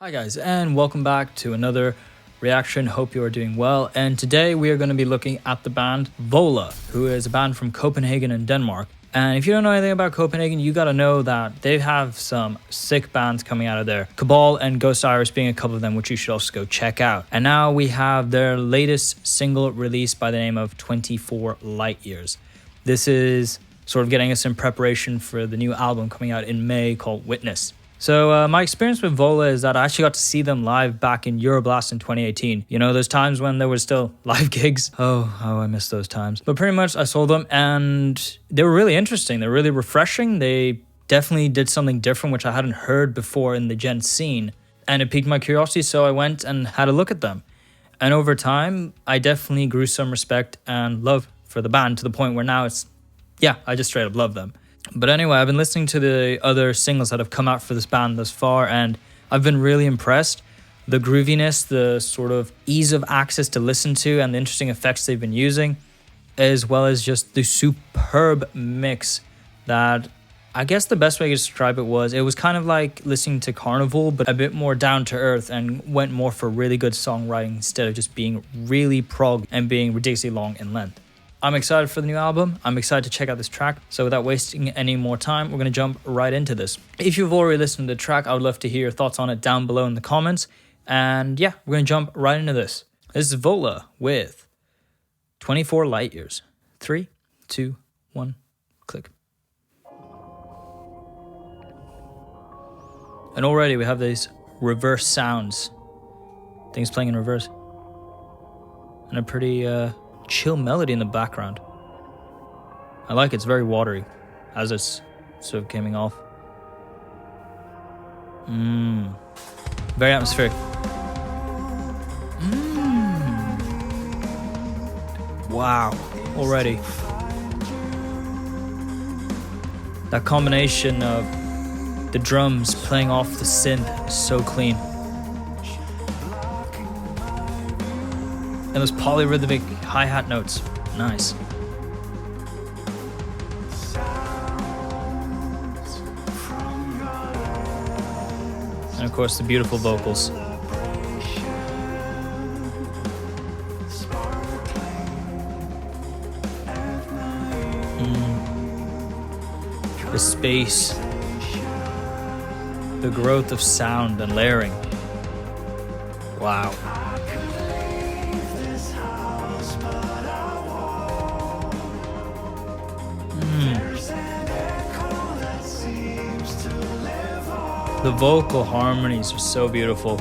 Hi guys, and welcome back to another reaction. Hope you are doing well. And today we are going to be looking at the band VOLA, who is a band from Copenhagen in Denmark. And if you don't know anything about Copenhagen, you got to know that they have some sick bands coming out of there. Cabal and Ghost Iris being a couple of them, which you should also go check out. And now we have their latest single released by the name of 24 Light Years. This is sort of getting us in preparation for the new album coming out in May called Witness. So my experience with VOLA is that I actually got to see them live back in Euroblast in 2018. You know, those times when there was still live gigs. Oh, I miss those times. But pretty much I saw them and they were really interesting. They're really refreshing. They definitely did something different, which I hadn't heard before in the djent scene. And it piqued my curiosity, so I went and had a look at them. And over time, I definitely grew some respect and love for the band to the point where now I just straight up love them. But anyway, I've been listening to the other singles that have come out for this band thus far, and I've been really impressed. The grooviness, the sort of ease of access to listen to, and the interesting effects they've been using, as well as just the superb mix that I guess the best way to describe it was kind of like listening to Carnival, but a bit more down to earth and went more for really good songwriting instead of just being really prog and being ridiculously long in length. I'm excited for the new album. I'm excited to check out this track. So without wasting any more time, we're going to jump right into this. If you've already listened to the track, I would love to hear your thoughts on it down below in the comments. And yeah, we're going to jump right into this. This is VOLA with 24 Light Years. 3, 2, 1, click. And already we have these reverse sounds. Things playing in reverse. And a pretty chill melody in the background. I like it. It's very watery as it's sort of coming off. Very atmospheric. Wow. Already. That combination of the drums playing off the synth is so clean. And those polyrhythmic hi-hat notes. Nice. And of course the beautiful vocals. The space. The growth of sound and layering. Wow. The vocal harmonies are so beautiful.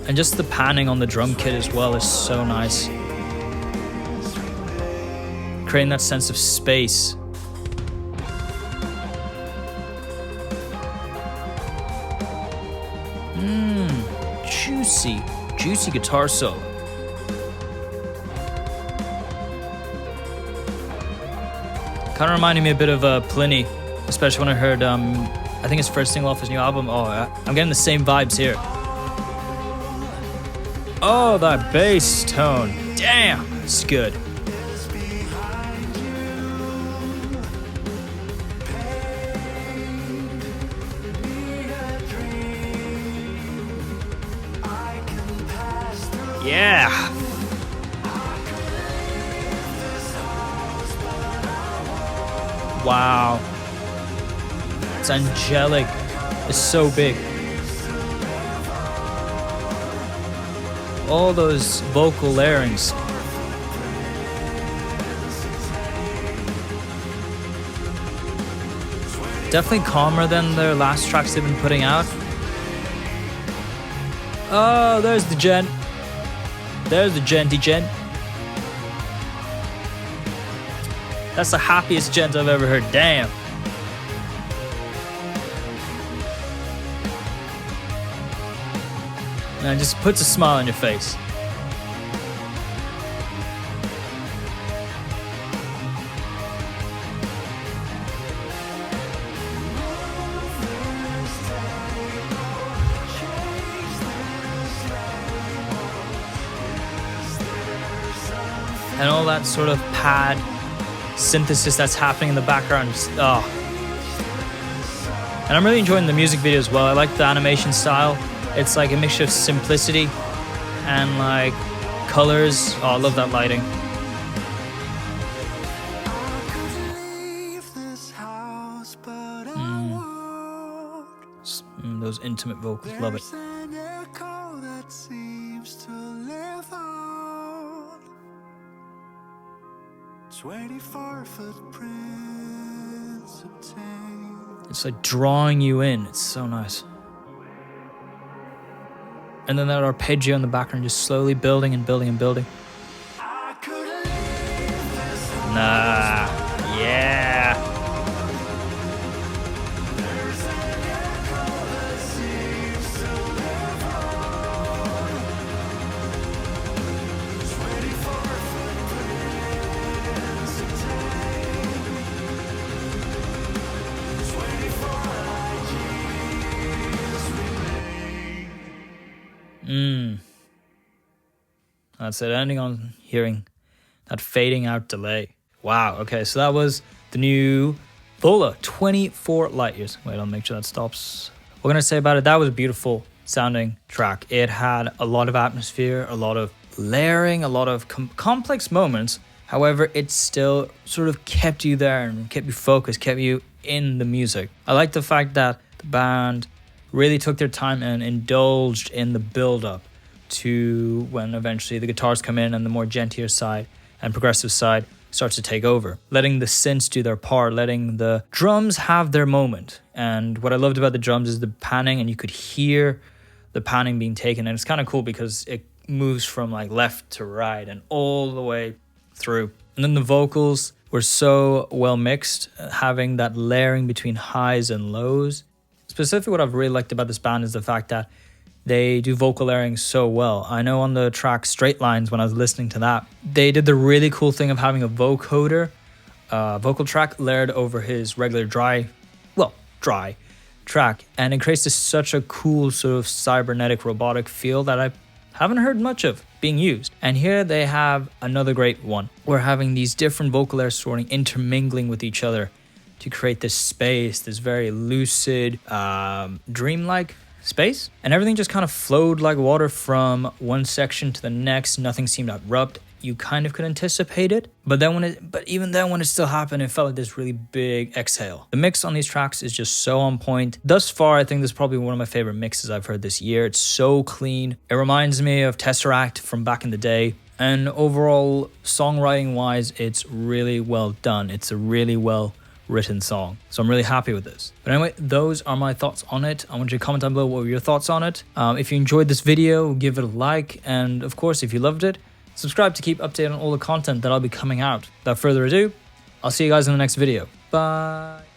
And just the panning on the drum kit as well is so nice. Creating that sense of space. Juicy guitar solo. Kind of reminded me a bit of Pliny, especially when I heard, I think his first single off his new album. Oh, I'm getting the same vibes here. Oh, that bass tone. Damn, it's good. Yeah. Wow. It's angelic. It's so big. All those vocal layerings. Definitely calmer than their last tracks they've been putting out. Oh, there's the djent. There's the djenty djent. That's the happiest djent I've ever heard. Damn. And it just puts a smile on your face. And all that sort of pad synthesis that's happening in the background. Just, oh. And I'm really enjoying the music video as well. I like the animation style. It's like a mixture of simplicity and like colors. Oh, I love that lighting. Those intimate vocals, love it. It's like drawing you in. It's so nice. And then that arpeggio in the background just slowly building and building and building. Nah, yeah. That's it, ending on hearing that fading out delay. Wow, okay, so that was the new VOLA 24 light years. Wait, I'll make sure that stops. What can I say about it? That was a beautiful sounding track. It had a lot of atmosphere, a lot of layering, a lot of complex moments. However, it still sort of kept you there and kept you focused, kept you in the music. I like the fact that the band really took their time and indulged in the build-up to when eventually the guitars come in and the more gentler side and progressive side starts to take over, letting the synths do their part, letting the drums have their moment. And what I loved about the drums is the panning, and you could hear the panning being taken, and it's kind of cool because it moves from like left to right and all the way through. And then the vocals were so well mixed, having that layering between highs and lows. Specifically, what I've really liked about this band is the fact that they do vocal layering so well. I know on the track Straight Lines, when I was listening to that, they did the really cool thing of having a vocoder, vocal track layered over his regular dry track. And it creates such a cool sort of cybernetic robotic feel that I haven't heard much of being used. And here they have another great one. We're having these different vocal layers sort of intermingling with each other to create this space, this very lucid, dreamlike space. And everything just kind of flowed like water from one section to the next. Nothing seemed abrupt. You kind of could anticipate it, but even then when it still happened, it felt like this really big exhale. The mix on these tracks is just so on point. Thus far, I think this is probably one of my favorite mixes I've heard this year. It's so clean. It reminds me of Tesseract from back in the day. And overall, songwriting wise, it's really well done. It's a really well written song. So I'm really happy with this. But anyway, those are my thoughts on it. I want you to comment down below what were your thoughts on it. If you enjoyed this video, give it a like. And of course, if you loved it, subscribe to keep updated on all the content that I'll be coming out. Without further ado, I'll see you guys in the next video. Bye.